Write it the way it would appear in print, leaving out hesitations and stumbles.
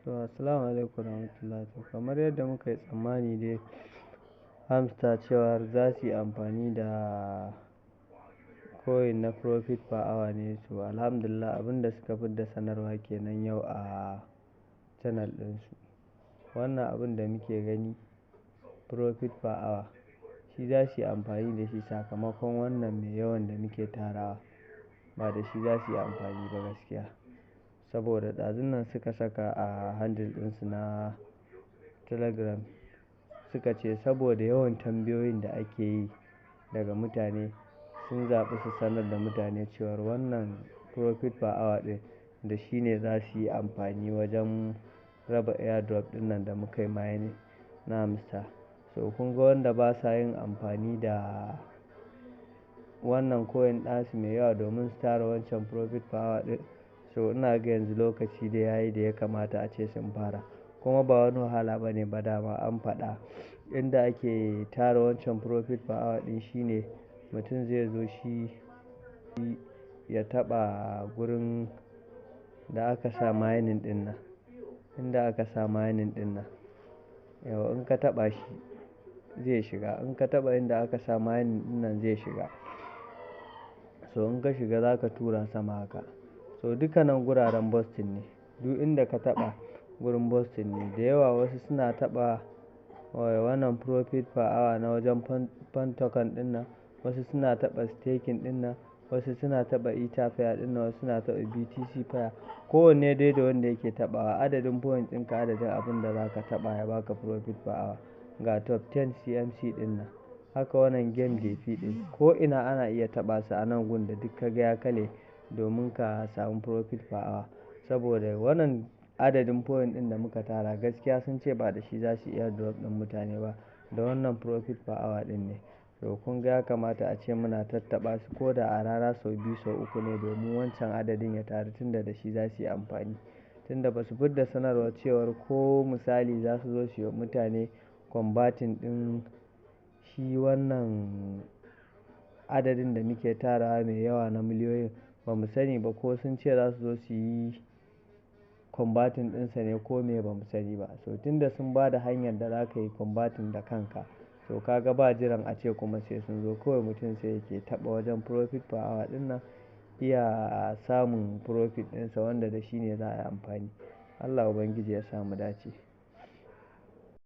To, assalamu alaikum warahmatullahi. To, kamar yadda muka yi tsammani dai hamster cewar za su yi amfani da coin na profit per hour ne. To, alhamdulillah abinda suka fidda sanarwa kenan yau a channel ɗinsu. Wannan abin da muke gani profit per hour shi za su yi amfani da shi sakamakon wannan mai yawan da muke tarawa. Ba da shi za su yi amfani ba gaskiya. Saboda ɗazun nan suka saka a handle ɗinsu na Telegram suka ce saboda yawan tambayoyin da ake yi daga mutane, sun zaɓi su sanar da mutane cewar wannan profit per hour ɗin da shi ne za su yi amfani wajen raba airdrop ɗin nan da muka yi mining na hamster. So kun ga wanda ba sa yin amfani da wannan coin ɗasu mai yawa domin su tara wancan profit per hour ɗin. So ina ga yanzu lokaci da yayi da ya kamata a ce sun fara. Kuma ba wani wahala bane ba, dama an faɗa inda ake tara wancan profit per hour ɗin shine mutum zai zo shi ya taɓa gurin da aka sa mining ɗin nan. Inda aka sa mining ɗin nan. Yau in ka taɓa shi zai shiga. In ka taɓa inda aka sa mining ɗin nan zai shiga. So in ka shiga za ka tura sama haka. So dukkanan guraren Boston ne. Duk inda ka taɓa gurin Boston ne. Da yawa wasu suna taɓa wannan profit per hour na wajen fan token ɗin nan. Wasu suna taɓa staking ɗin nan. Wasu suna taɓa Ether pair ɗin nan. Wasu suna taɓa BTC pair. Kowanne dai da wanda yake taɓawa. Adadin point ɗinka adadin abin da za ka taɓa ya baka profit per hour. Ga top 10 CMC ɗin nan. Haka wannan game DeFi ɗin. Ko ina ana iya taɓa su a nan gun da duk ka ga ya kale domin ka samu profit per hour. Saboda wannan adadin point ɗin da muka tara gaskiya sun ce ba da shi za su iya airdrop ɗin mutane ba. Da wannan profit per hour ɗin ne. To kun ga ya kamata a ce muna tattaɓa su ko da a rana sau biyu sau uku ne domin wancan adadin ya taru tunda da shi za su yi amfani. Tunda ba su fidda sanarwar cewar ko misali za su zo su yi wa mutane converting ɗin shi wannan adadin da muke tarawa mai yawa na miliyoyin. Ba mu sani ba ko sun ce za su zo su yi converting ɗinsa ne ko me ba mu sani ba. So tunda sun ba da hanyar da za ka yi converting da kanka. So ka ga ba jiran a ce kuma sai sun zo. Kawai mutum sai yake taɓa wajen profit per hour ɗin nan iya samun profit ɗinsa wanda da shi ne za a yi amfani. Allah Ubangiji ya sa mu dace.